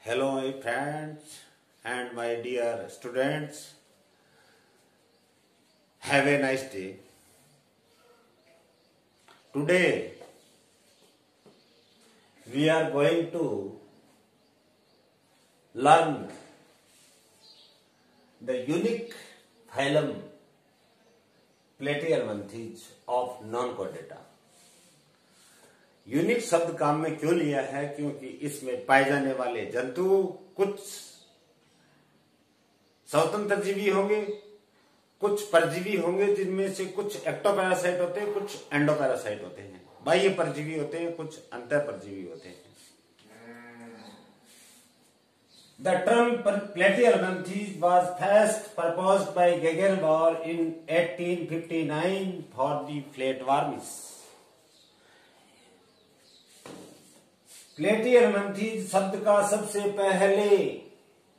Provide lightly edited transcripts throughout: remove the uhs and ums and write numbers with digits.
Hello my friends and my dear students. Have a nice day. Today we are going to learn the unique phylum Platyhelminthes of non-chordata. Unique शब्द काम में क्यों लिया है? क्योंकि इसमें पाए जाने वाले जंतु कुछ स्वतंत्र जीवी होंगे, कुछ परजीवी होंगे, जिनमें से कुछ एक्टोपैरासाइट होते हैं, कुछ एंडोपैरासाइट होते हैं, बाह्य परजीवी होते हैं, कुछ अंतः परजीवी होते हैं। The term Platyhelminthes was first proposed by Gegenbaur in 1859 for the flatworms. प्लेटीहेल्मिंथेस शब्द का सबसे पहले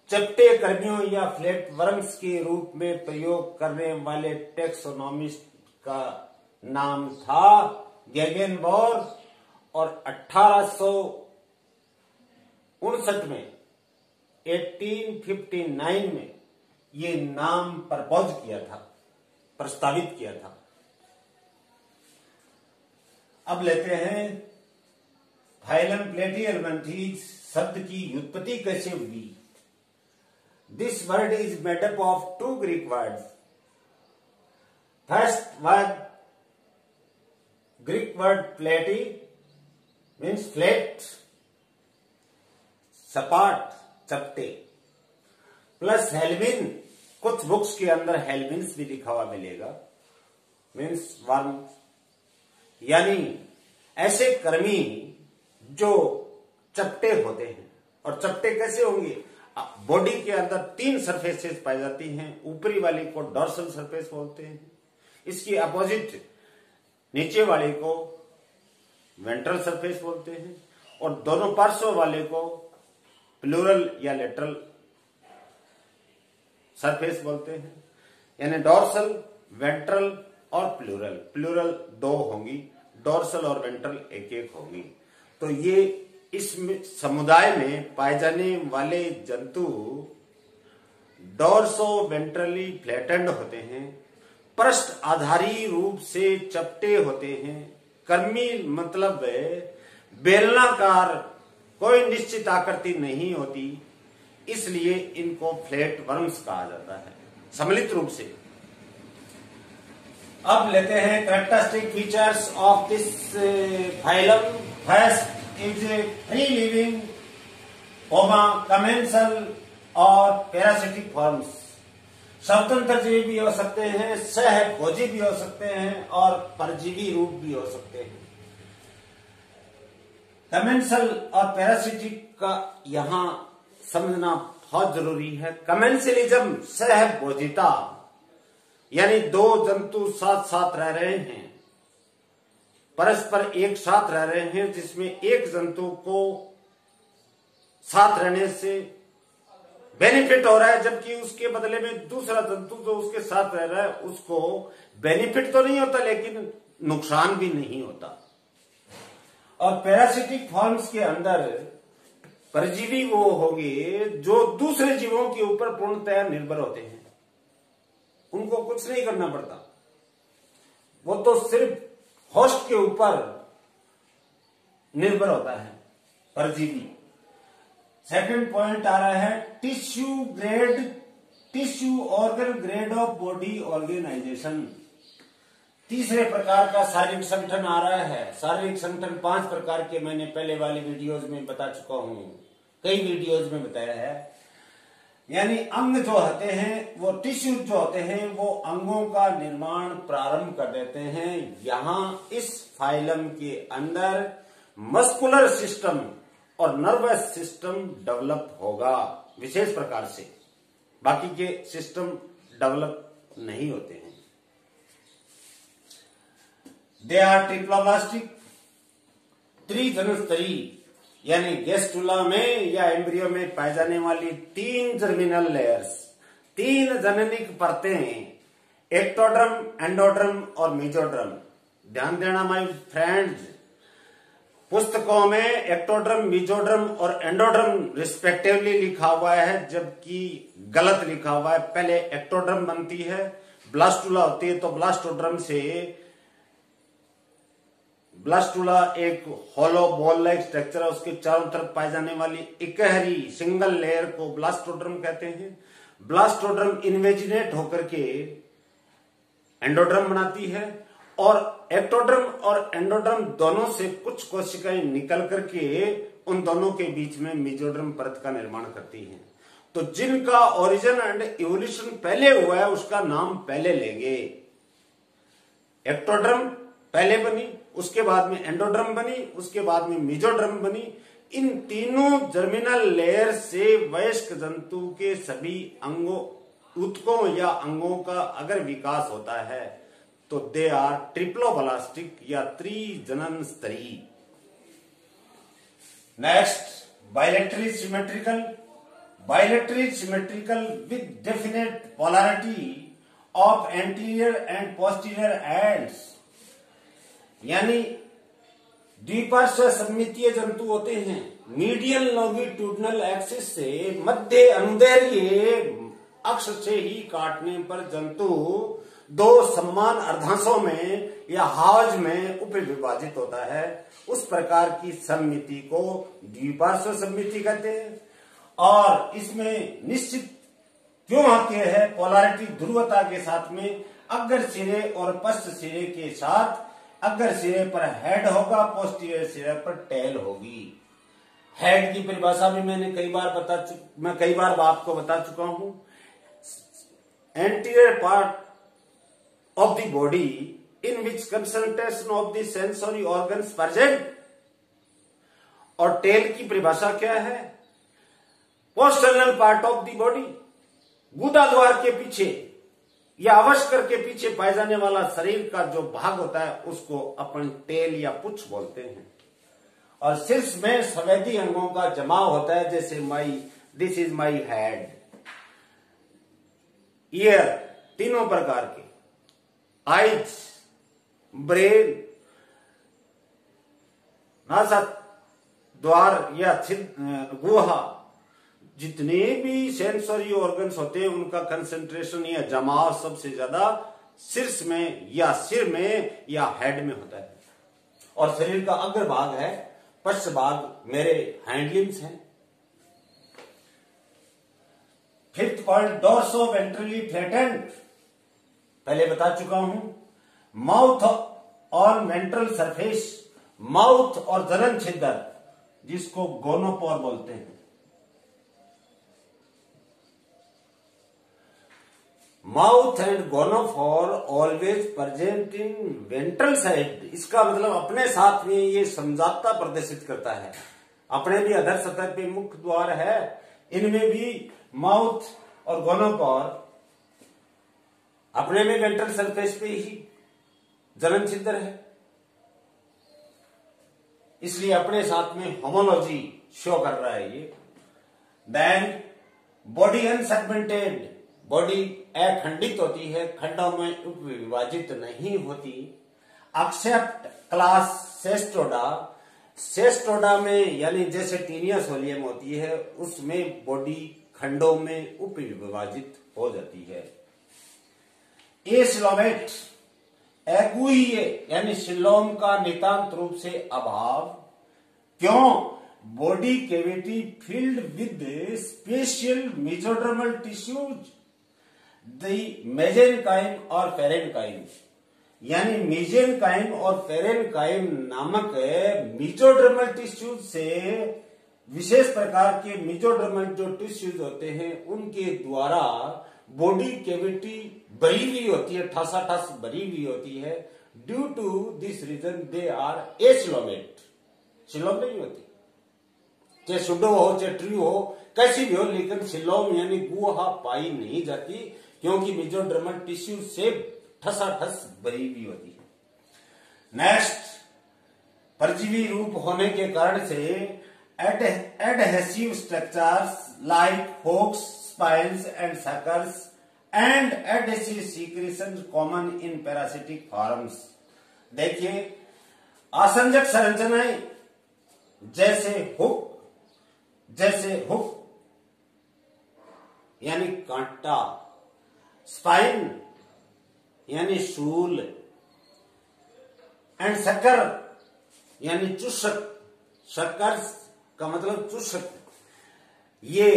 चपटे कर्मियों या फ्लैटवर्म्स के रूप में प्रयोग करने वाले टैक्सोनॉमिस्ट का नाम था गेगेनबॉर, और 1859 में 1859 में ये नाम प्रपोज किया था, प्रस्तावित किया था। अब लेते हैं फाइलम प्लेटीहेल्मिंथेस शब्द की उत्पत्ति कैसे हुई। This word is made up of two Greek words. First word Greek word platy means flat, सपाट, चपटे, प्लस हेल्मिन, कुछ बुक्स के अंदर हेल्मिन्स भी लिखा हुआ मिलेगा, मीन्स वर्म, यानी ऐसे कर्मी जो चपटे होते हैं। और चपटे कैसे होंगे? बॉडी के अंदर 3 सरफेसेस पाई जाती हैं। ऊपरी वाले को डॉर्सल सरफेस बोलते हैं, इसकी अपोजिट नीचे वाले को वेंट्रल सरफेस बोलते हैं, और दोनों पार्श्व वाले को प्लूरल या लेटरल सरफेस बोलते हैं। यानी डॉर्सल, वेंट्रल और प्लूरल। प्लूरल 2 होंगी, डॉर्सल और वेंट्रल 1-1 होंगी। तो ये इस समुदाय में पाए जाने वाले जंतु डॉर्सो वेंट्रली फ्लैटेंड होते हैं, पृष्ठ आधारी रूप से चपटे होते हैं। कर्मी मतलब बेलनाकार, कोई निश्चित आकृति नहीं होती, इसलिए इनको फ्लैट वर्म्स कहा जाता है सम्मिलित रूप से। अब लेते हैं characteristic features of this phylum. First is a free living commensal और पैरासिटिक फॉर्म्स। स्वतंत्र जीवी भी हो सकते हैं, सहभोजी भी हो सकते हैं, और परजीवी रूप भी हो सकते हैं। कमेंसल और पैरासिटिक का यहां समझना बहुत जरूरी है। कमेंसलिज्म सहभोजिता, यानी 2 जंतु साथ साथ रह रहे हैं, परस्पर एक साथ रह रहे हैं, जिसमें एक जंतु को साथ रहने से बेनिफिट हो रहा है, जबकि उसके बदले में दूसरा जंतु जो उसके साथ रह रहा है उसको बेनिफिट तो नहीं होता, लेकिन नुकसान भी नहीं होता। और पैरासिटिक फॉर्म्स के अंदर परजीवी वो होंगे जो दूसरे जीवों के ऊपर पूर्णतः निर्भर होते हैं, उनको कुछ नहीं करना पड़ता, वो तो सिर्फ होस्ट के ऊपर निर्भर होता है परजीवी। सेकंड पॉइंट आ रहा है tissue organ grade of body organization. तीसरे प्रकार का शारीरिक संगठन आ रहा है। शारीरिक संगठन 5 प्रकार के मैंने पहले वाली वीडियोज में बता चुका हूं, कई वीडियोज में बताया है। यानी अंग जो होते हैं, वो टिश्यू जो होते हैं, वो अंगों का निर्माण प्रारंभ कर देते हैं। यहां इस फाइलम के अंदर मस्कुलर सिस्टम और नर्वस सिस्टम डेवलप होगा विशेष प्रकार से, बाकी के सिस्टम डेवलप नहीं होते हैं। दे आर ट्रिप्लोब्लास्टिक, त्रिधनुस्तरी, यानी गेस्टुला में या एम्ब्रियो में पाए जाने वाली 3 जर्मिनल लेयर्स, 3 जननिक परतें, एक्टोड्रम, एंडोड्रम और मेसोड्रम। ध्यान देना माय फ्रेंड्स, पुस्तकों में एक्टोडर्म, मेसोडर्म और एंडोडर्म रिस्पेक्टिवली लिखा हुआ है, जबकि गलत लिखा हुआ है। पहले एक्टोडर्म बनती है, ब्लास्टुला होती है, तो ब्लास्टोडर्म से ब्लास्टुला एक हॉलो बॉल लाइक स्ट्रक्चर है, उसके चारों तरफ पाई जाने वाली इकहरी सिंगल लेयर को ब्लास्टोडर्म कहते हैं। ब्लास्टोडर्म इन्वेजिनेट होकर के एंडोडर्म बनाती है और एक्टोडर्म और एंडोडर्म दोनों से कुछ कोशिकाएं निकल करके उन दोनों के बीच में मेसोडर्म परत का निर्माण करती हैं। तो जिनका ओरिजिन एंड इवोल्यूशन पहले हुआ है उसका नाम पहले लेंगे। एक्टोडर्म पहले बनी, उसके बाद में एंडोडर्म बनी, उसके बाद में मेसोडर्म बनी। इन तीनों जर्मिनल लेयर से वयस्क जंतु के सभी अंगों, ऊतकों या अंगों का अगर विकास होता है तो दे आर ट्रिप्लोब्लास्टिक या त्रिजनन स्तरीय। Next, bilaterally symmetrical. Bilaterally symmetrical with definite polarity of anterior and posterior ends, यानी द्विपार्श्व सममितीय जंतु होते हैं। मीडियल लॉन्गिट्यूडनल एक्सिस से मध्य अनुदैर्घ्य अक्ष से ही काटने पर जंतु दो समान अर्धांशों में या हाउज में उप विभाजित होता है। उस प्रकार की सममिति को द्विपार्श्व सममिति कहते हैं। और इसमें निश्चित क्यों आते हैं पोलैरिटी, ध्रुवता के साथ में अग्र सिरे और पश्च सिरे के साथ। अग्र सिरे पर हेड होगा, पोस्टीरियर सिरे पर टेल होगी। हेड की परिभाषा भी मैं कई बार आपको बता चुका हूं। Anterior part of the body in which concentration of the sensory organs present। और टेल की परिभाषा क्या है? पोस्टरनल पार्ट ऑफ द बॉडी, गुदा द्वार के पीछे या अवस्कर के पीछे पाए जाने वाला शरीर का जो भाग होता है उसको अपन टेल या पुच्छ बोलते हैं। और शीर्ष में संवेदी अंगों का जमाव होता है, जैसे this is my head, year, तीनों प्रकार के, आइज, ब्रेन, नासा द्वार या गुहा, जितने भी सेंसरी ऑर्गन्स होते हैं उनका कंसंट्रेशन या जमाव सबसे ज्यादा शीर्ष में या सिर में या हेड में होता है। और शरीर का अग्र भाग है, पश्च भाग मेरे हैंडलिम्स हैं। Fifth point, dorso ventrally flattened, पहले बता चुका हूं। माउथ और वेंट्रल सरफेस, माउथ और जनन छिद्र जिसको गोनोपोर बोलते हैं। Mouth and gonophore always present in ventral side, इसका मतलब अपने साथ में ये समझौता प्रदर्शित करता है। अपने भी अधर सतह पे मुख्य द्वार है, इनमें भी माउथ और गोनोपोर, अपने में वेंट्रल सरफेस पे ही जनन छिद्र है, इसलिए अपने साथ में होमोलॉजी शो कर रहा है ये। देन बॉडी अनसेगमेंटेड, बॉडी अखंडित होती है, खंडों में उपविभाजित नहीं होती। एक्सेप्ट क्लास सेस्टोडा, सेस्टोडा में यानी जैसे टीनिया सोलियम होती है उसमें बॉडी खंडों में उपविभाजित हो जाती है। एसिलोमेट, एगुइये यानी सिलोम का नितांत रूप से अभाव। क्यों? Body cavity filled with special mesodermal tissues, the mesenchyme और फेरेनकाइम, यानी मेजेनकाइम और फेरेनकाइम नामक मेसोडर्मल टिश्यूज से, विशेष प्रकार के मेसोडर्मल जो टिश्यूज होते हैं उनके द्वारा बॉडी कैविटी भरी हुई होती है, ठसाठस भरी हुई होती है। Due to this reason they are acoelomate, coelom नहीं होती, चाहे सुडो हो चाहे ट्री हो कैसी भी हो, लेकिन सिलोम यानी गुहा पाई नहीं जाती क्योंकि मेसोडर्मल टिश्यू से ठसाठस भरी हुई होती है। नेक्स्ट, परजीवी रूप होने के कारण से adhesive structures like hoax, spines and suckers and adhesive secretions common in parasitic forms। देखिए, आसंजक संरचनाएं जैसे हुक यानी कांटा, स्पाइन यानी शूल, एंड शक्कर यानी चूषक। शक्कर का मतलब चूषक। ये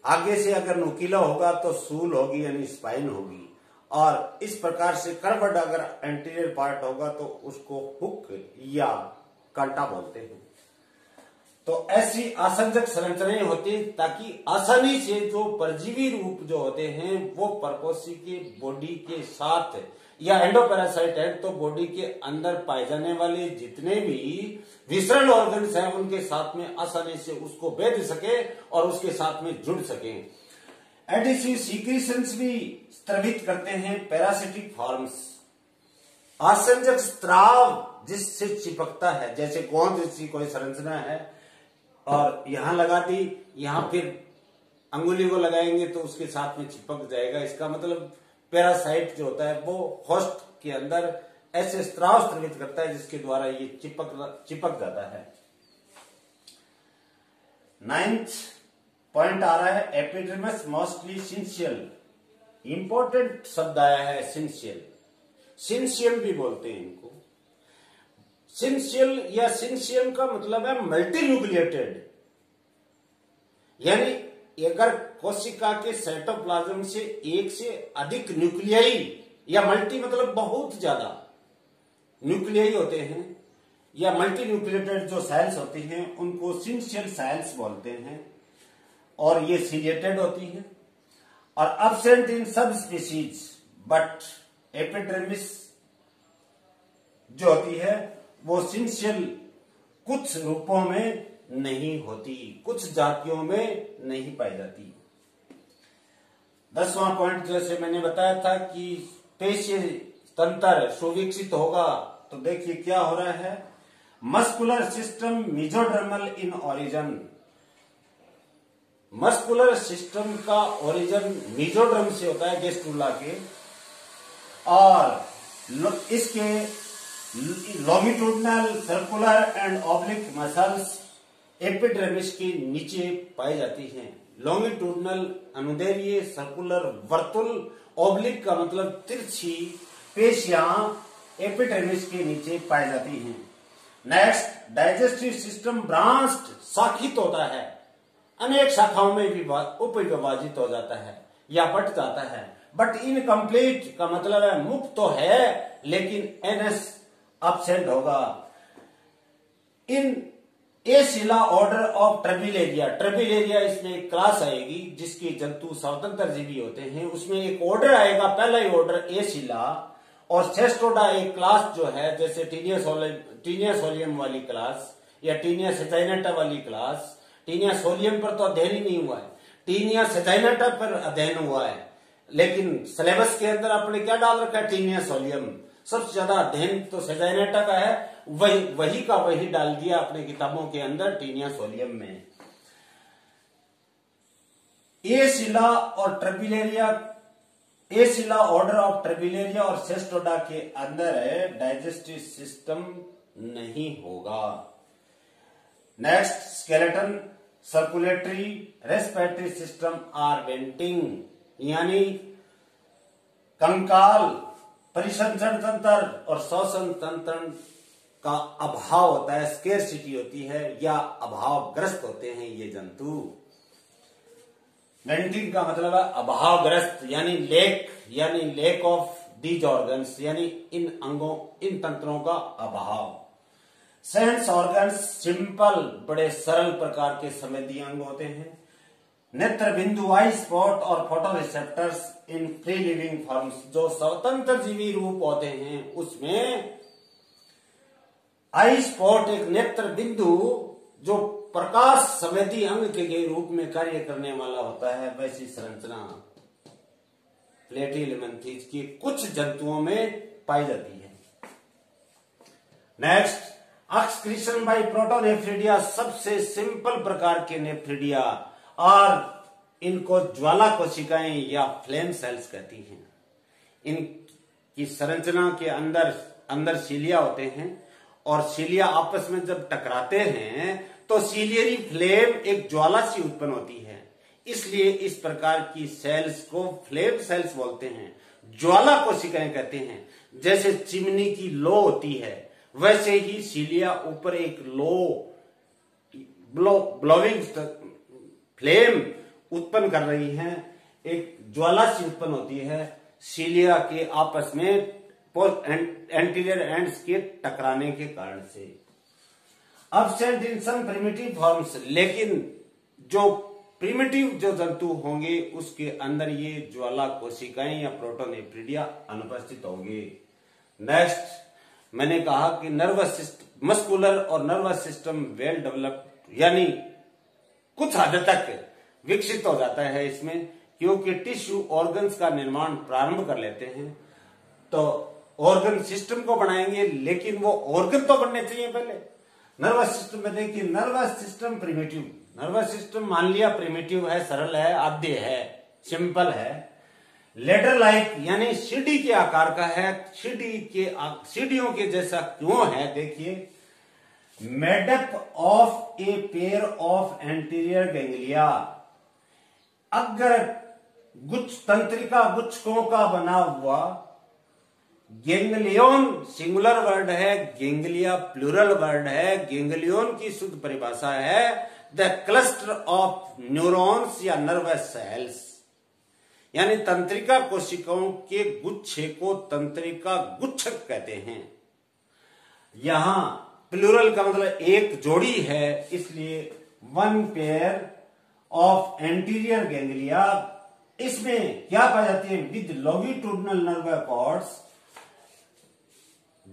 आगे से अगर नुकीला होगा तो सूल होगी यानी स्पाइन होगी, और इस प्रकार से कर्वड अगर एंटीरियर पार्ट होगा तो उसको हुक या कांटा बोलते हैं। तो ऐसी आसंजक संरचनाएं होती हैं ताकि आसानी से जो परजीवी रूप जो होते हैं वो परपोषी के बॉडी के साथ, या एंडोपैरासाइट है तो बॉडी के अंदर पाए जाने वाले जितने भी विसरण ऑर्गन्स हैं उनके साथ में आसानी से उसको भेद सके और उसके साथ में जुड़ सके। एडिसिव सीक्रेशंस भी स्त्रवित करते हैं पैरासिटिक फॉर्म्स। आसंजक स्त्राव जिससे चिपकता है, जैसे गोंद जैसी कोई संरचना है और यहां लगा दी, यहां फिर अंगुली को लगाएंगे तो उसके साथ में चिपक जाएगा। इसका मतलब पैरासाइट जो होता है वो होस्ट के अंदर ऐसे स्त्राव स्त्रवित करता है जिसके द्वारा ये चिपक जाता है। 9th पॉइंट आ रहा है एपिडर्मिस मोस्टली सिंशियल। इंपॉर्टेंट शब्द आया है सिंशियल, सिंशियम भी बोलते हैं इनको। सिंशियल या सिंशियम का मतलब है मल्टी न्यूक्लिएटेड, यानी अगर कोशिका के साइटोप्लाज्म से एक से अधिक न्यूक्लियाई, या मल्टी मतलब बहुत ज्यादा न्यूक्लियाई होते हैं, या मल्टी न्यूक्लिएटेड जो सेल्स होती हैं उनको सिंशियल सेल्स बोलते हैं, और ये सीलिएटेड होती हैं और एब्सेंट इन सब स्पीशीज। बट एपिडर्मिस जो होती है वो सिंशियल कुछ रूपों में नहीं होती, कुछ जातियों में नहीं पाई जाती। 10वां पॉइंट जैसे मैंने बताया था कि पेशीय तंत्र सुविकसित होगा, तो देखिए क्या हो रहा है। Muscular system mesodermal in origin. Muscular system का ओरिजिन मेसोडर्म से होता है, गेस्ट्रुला के, और इसके longitudinal circular and oblique muscles epidermis के नीचे पाई जाती हैं। लॉन्गिट्यूडनल अनुदैर्घ्य, सर्कुलर वर्तुल, ऑब्लिक का मतलब तिरछी पेशियां एपिडर्मिस के नीचे पाई जाती हैं। नेक्स्ट, डाइजेस्टिव सिस्टम ब्रांच्ड शाखित होता है, अनेक शाखाओं में उपविभाजित हो जाता है या बट जाता है। बट इनकम्प्लीट का मतलब है मुक्त तो है लेकिन एनएस एब्सेंट होगा। इन एसिला ऑर्डर ऑफ ट्रेबिलेरिया, ट्रेबिलेरिया इसमें एक क्लास आएगी जिसके जंतु स्वतंत्र जीवी होते हैं, उसमें एक ऑर्डर आएगा, पहला ही ऑर्डर एसिला, और सेस्टोडा एक क्लास जो है, जैसे टीनिया सोलियम वाली क्लास या टीनिया सेजाइनेटा वाली क्लास। टीनिया सोलियम पर तो अध्ययन ही नहीं हुआ है, टीनिया सेजाइनेटा पर अध्ययन हुआ है, लेकिन सिलेबस के अंदर आपने क्या डाल रखा है, टीनिया सोलियम। सबसे ज्यादा अध्ययन तो सेजाइनेटा का है, वही का वही डाल दिया अपने किताबों के अंदर टीनिया सोलियम में। एसिला और ट्रेबिलेरिया, एसिला ऑर्डर ऑफ ट्रेबिलेरिया और सेस्टोडा के अंदर डाइजेस्टिव सिस्टम नहीं होगा। Next, skeleton, circulatory, respiratory system are wanting, यानी कंकाल, परिसंचरण तंत्र और श्वसन तंत्र का अभाव होता है, स्केर्सिटी होती है या अभावग्रस्त होते हैं ये जंतु। वेंटिंग का मतलब है अभावग्रस्त, यानी लेक ऑफ दीज ऑर्गन्स, यानी इन अंगों, इन तंत्रों का अभाव। सेंस ऑर्गन्स सिंपल, बड़े सरल प्रकार के संवेदी अंग होते हैं। नेत्र बिंदु, आई स्पॉट और photo receptors in free living forms, जो स्वतंत्र जीवी रूप होते हैं उसमें आई स्पॉट एक नेत्र बिंदु जो प्रकाश संवेदी अंग के रूप में कार्य करने वाला होता है, वैसी संरचना प्लेटिहेल्मिन्थेस की कुछ जंतुओं में पाई जाती है। नेक्स्ट, एक्सक्रीशन बाय प्रोटोनेफ्रिडिया, सबसे सिंपल प्रकार के नेफ्रिडिया, और इनको ज्वाला कोशिकाएं या फ्लेम सेल्स कहती हैं। इनकी संरचना के अंदर सिलिया होते हैं, और सिलिया आपस में जब टकराते हैं तो सीलियरी फ्लेम एक ज्वाला सी उत्पन्न होती है, इसलिए इस प्रकार की सेल्स को फ्लेम सेल्स बोलते हैं, ज्वाला कोशिकाएं कहते हैं। जैसे चिमनी की लो होती है, वैसे ही सीलिया ऊपर एक ब्लोविंग फ्लेम उत्पन्न कर रही हैं, एक ज्वाला सी उत्पन्न होती है सीलिया के आपस में एंटीरियर एंड्स के टकराने के कारण से। Absent in some primitive forms, लेकिन जो प्रिमिटिव जो जंतु होंगे उसके अंदर ये ज्वाला कोशिकाएं या प्रोटोनेफ्रिडिया अनुपस्थित होंगे। नेक्स्ट, मैंने कहा कि नर्वस सिस्टम, मस्कुलर और नर्वस सिस्टम वेल डेवलप्ड, यानी कुछ हद तक विकसित हो जाता है इसमें, क्योंकि टिश्यू ऑर्गन्स का निर्माण प्रारंभ कर लेते हैं। तो ऑर्गन सिस्टम को बनाएंगे, लेकिन वो ऑर्गन तो बनने चाहिए पहले। नर्वस सिस्टम में देखिए, nervous system primitive, nervous system मान लिया प्रिमिटिव है, सरल है, आद्य है, सिंपल है। लेडर लाइक यानी सीढ़ी के आकार का है, सीढ़ियों के जैसा क्यों है, देखिए, made up of A pair of anterior ganglia, अगर गुच्छ तंत्रिका गुच्छकों का बना हुआ, गैंग्लियन सिंगुलर वर्ड है, गैंग्लिया प्लूरल वर्ड है, गैंग्लियन की शुद्ध परिभाषा है द क्लस्टर ऑफ न्यूरॉन्स या नर्वस सेल्स, यानी तंत्रिका कोशिकाओं के गुच्छे को तंत्रिका गुच्छक कहते हैं। यहां प्लूरल का मतलब एक जोड़ी है, इसलिए one pair of anterior ganglia. इसमें क्या पाई जाती है, विद लॉन्गिट्यूडिनल नर्व कॉर्ड्स,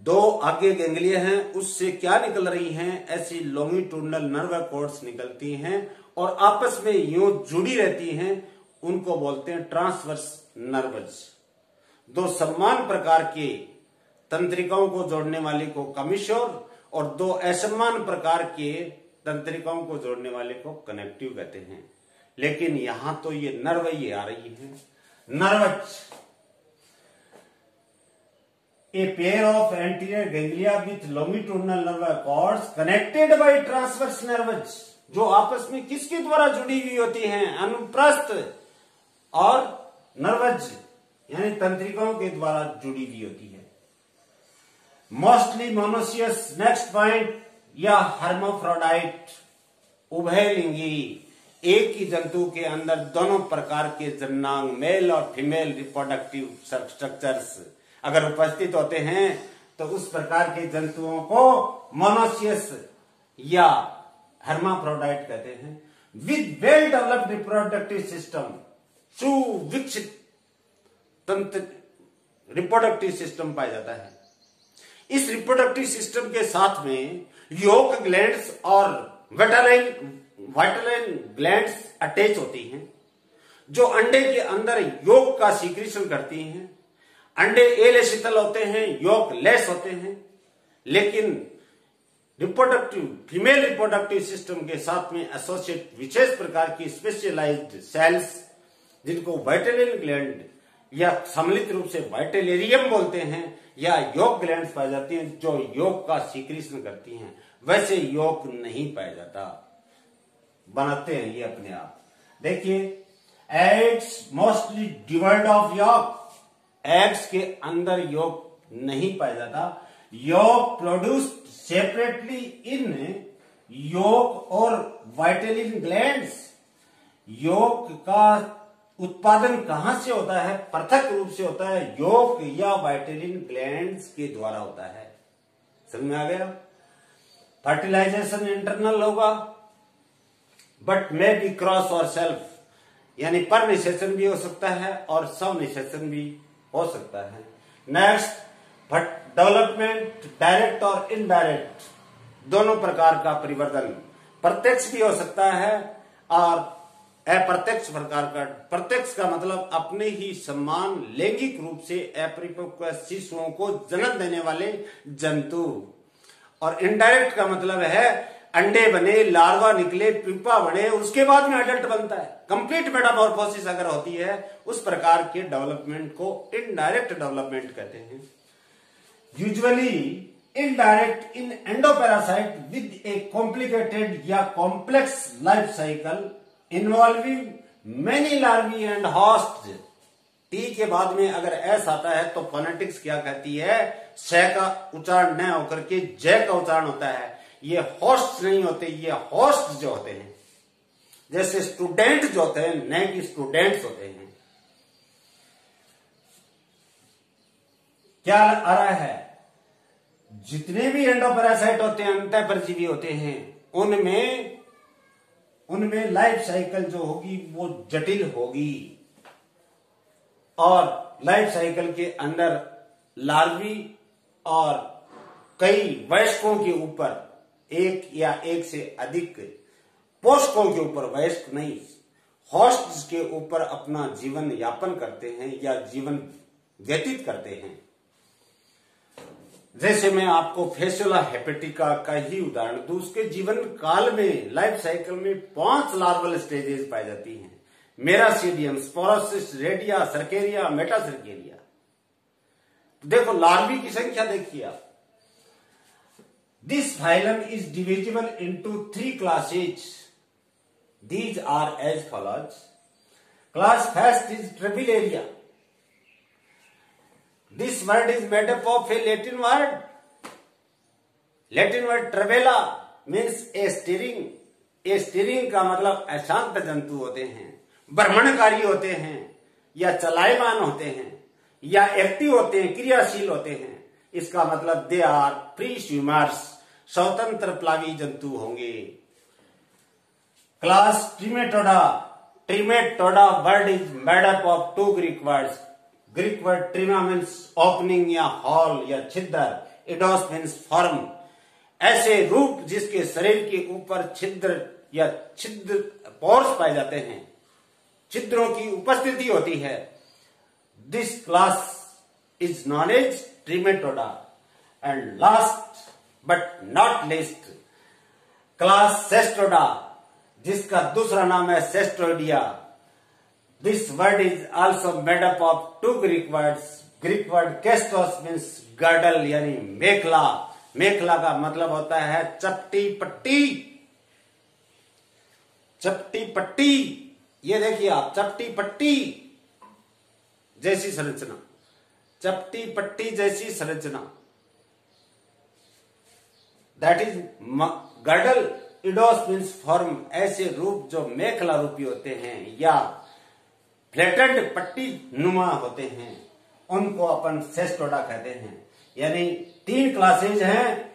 दो आगे गैंग्लिया हैं, उससे क्या निकल रही हैं, ऐसी लॉन्गिट्यूडिनल नर्व कॉर्ड्स निकलती हैं और आपस में यूं जुड़ी रहती हैं, उनको बोलते हैं ट्रांसवर्स नर्व्स। दो समान प्रकार के तंत्रिकाओं को जोड़ने वाले को कमिश्योर और दो असमान प्रकार के तंत्रिकाओं को जोड़ने वाले को कनेक्टिव कहते हैं। लेकिन यहां तो ये नर्व ये आ रही है, nerves, a pair of anterior ganglia with longitudinal nerve cords connected by transverse nerves, जो आपस में किसके द्वारा जुड़ी हुई होती हैं, अनुप्रस्थ और नर्वज यानी तंत्रिकाओं के द्वारा जुड़ी हुई होती है। मोस्टली मोनोसियस, नेक्स्ट पॉइंट, या हर्माफ्रोडाइट, उभयलिंगी, एक ही जंतु के अंदर दोनों प्रकार के जननांग, मेल और फीमेल रिप्रोडक्टिव स्ट्रक्चर्स अगर उपस्थित होते हैं तो उस प्रकार के जंतुओं को मोनोसियस या हर्माफ्रोडाइट कहते हैं। With well developed reproductive system, सुविकसित तंत्र रिप्रोडक्टिव सिस्टम पाया जाता है। इस रिप्रोडक्टिव सिस्टम के साथ में योक ग्लैंड्स और वाइटलाइन ग्लैंड्स अटैच होती हैं, जो अंडे के अंदर योक का सीक्रेशन करती हैं। अंडे एलेसितल होते हैं, योक लेस होते हैं, लेकिन फीमेल रिप्रोडक्टिव सिस्टम के साथ में एसोसिएट विशेष प्रकार की स्पेशलाइज्ड सेल्स, जिनको वाइटलाइन ग्लैंड या सम्मिलित रूप से वाइटेलेरियम बोलते हैं, या योक ग्लैंड्स पाई जाती हैं, जो योक का सीक्रेशन करती हैं। वैसे योक नहीं पाया जाता, बनाते हैं ये अपने आप। देखिए, eggs mostly divide of yolk, eggs के अंदर योक नहीं पाया जाता। योक प्रोड्यूस्ड सेपरेटली इन योक और वाइटेलिन ग्लैंड्स, योक का उत्पादन कहां से होता है, पृथक रूप से होता है, योक या वाइटेलिन ग्लैंड्स के द्वारा होता है। समझ में आ गया? फर्टिलाइजेशन इंटरनल होगा, बट मे बी क्रॉस और सेल्फ, यानी पर निषेचन भी हो सकता है और स्व निषेचन भी हो सकता है। नेक्स्ट, डेवलपमेंट डायरेक्ट और इनडायरेक्ट, दोनों प्रकार का परिवर्तन, प्रत्यक्ष भी हो सकता है और अप्रत्यक्ष प्रकार का। प्रत्यक्ष का मतलब अपने ही समान लैंगिक रूप से अपरिपक्व शिशुओं को जन्म देने वाले जंतु, और इनडायरेक्ट का मतलब है अंडे बने, लार्वा निकले, प्यूपा बने, उसके बाद में अडल्ट बनता है। कंप्लीट मेटामॉर्फोसिस अगर होती है, उस प्रकार के डेवलपमेंट को इनडायरेक्ट डेवलपमेंट कहते हैं। Usually indirect in endoparasite with a complicated या complex life cycle involving many larvae and hosts। T के बाद में अगर एस आता है तो फोनेटिक्स क्या कहती है, श का उच्चारण न होकर के जय का उच्चारण होता है। ये होस्ट नहीं होते, ये होस्ट जो होते हैं, जैसे स्टूडेंट जो होते हैं न कि स्टूडेंट्स होते हैं। क्या आ रहा है, जितने भी एंडोपैरासाइट होते हैं, अंतः परजीवी होते हैं, उनमें लाइफ साइकिल जो होगी वो जटिल होगी और लाइफ साइकिल के अंदर लार्वी और कई वयस्कों के ऊपर एक या एक से अधिक पोषकों के ऊपर, वयस्क नहीं, होस्ट के ऊपर अपना जीवन यापन करते हैं या जीवन व्यतीत करते हैं। जैसे मैं आपको फेसुला हेपेटिका का ही उदाहरण दूं, उसके जीवन काल में लाइफ साइकिल में 5 लार्वल स्टेजेस पाई जाती हैं, miracidium, sporocyst, redia, cercaria, metacercaria. तो देखो लार्वी की संख्या देखिए आप। This phylum is divisible into 3 classes. These are as follows. Class first is Turbellaria. This word is made up of a Latin word. Latin word trabella means a steering. A steering का मतलब अशांत जंतु होते हैं, भ्रमणकारी होते हैं या चलायमान होते हैं या एक्टिव होते हैं, क्रियाशील होते हैं। इसका मतलब दे आर फ्री स्विमर्स, स्वतंत्र प्लावी जंतु होंगे। Class Trematoda. Trematoda word is made up of 2 Greek words. Greek word trema means opening या हॉल या छिद्र, इडोस मीन्स फॉर्म। ऐसे रूप जिसके शरीर के ऊपर छिद्र या छिद्र पोर्स पाए जाते हैं, छिद्रों की उपस्थिति होती है। This class is known as Trematoda. And last but not least class Cestoda, जिसका दूसरा नाम है सेस्टोडिया। This word is also made up of 2 Greek words. Greek word kestos means girdle यानी मेखला। मेखला का मतलब होता है चपटी पट्टी। चपटी पट्टी, ये देखिए आप, चपटी पट्टी जैसी संरचना, चपटी पट्टी जैसी संरचना, that is girdle। Eidos means form. ऐसे रूप जो मेखला रूपी होते हैं या फ्लैटेंड पट्टी नुमा होते हैं, उनको अपन सेस्टोडा कहते हैं। यानी 3 क्लासेज हैं,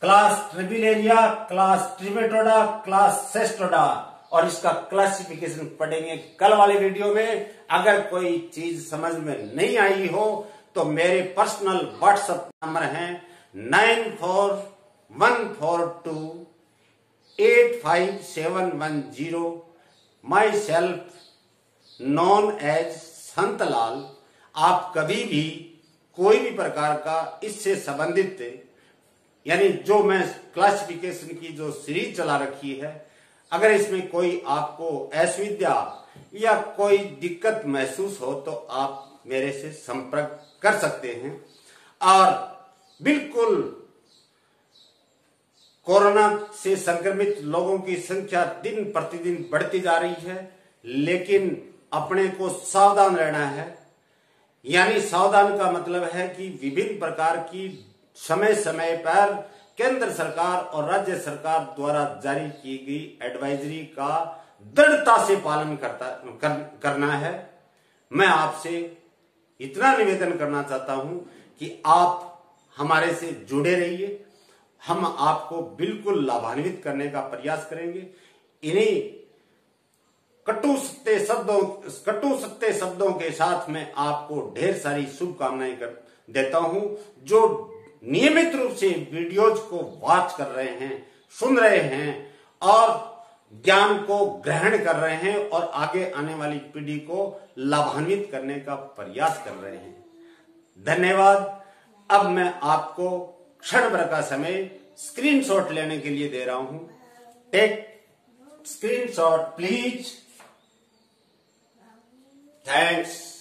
क्लास ट्रिबिलेरिया, क्लास ट्रिमेटोडा, क्लास सेस्टोडा। और इसका क्लासिफिकेशन पढ़ेंगे कल वाले वीडियो में। अगर कोई चीज समझ में नहीं आई हो तो मेरे पर्सनल व्हाट्सएप नंबर है 9414285710। Myself known as Santlal. आप कभी भी कोई भी प्रकार का इससे संबंधित, यानी जो मैं क्लासिफिकेशन की जो सीरीज चला रखी है, अगर इसमें कोई आपको असुविधा या कोई दिक्कत महसूस हो तो आप मेरे से संपर्क कर सकते हैं। और बिल्कुल कोरोना से संक्रमित लोगों की संख्या दिन प्रतिदिन बढ़ती जा रही है, लेकिन अपने को सावधान रहना है। यानी सावधान का मतलब है कि विभिन्न प्रकार की समय समय पर केंद्र सरकार और राज्य सरकार द्वारा जारी की गई एडवाइजरी का दृढ़ता से पालन करना है। मैं आपसे इतना निवेदन करना चाहता हूं कि आप हमारे से जुड़े रहिए। हम आपको बिल्कुल लाभान्वित करने का प्रयास करेंगे। इन्हीं कटु सत्य शब्दों के साथ मैं आपको ढेर सारी शुभकामनाएं देता हूं। जो नियमित रूप से वीडियोज को वॉच कर रहे हैं, सुन रहे हैं और ज्ञान को ग्रहण कर रहे हैं और आगे आने वाली पीढ़ी को लाभान्वित करने का प्रयास कर रहे हैं, धन्यवाद। अब मैं आपको क्षण भर का समय स्क्रीनशॉट लेने के लिए दे रहा हूं। Take screenshot please. थैंक्स।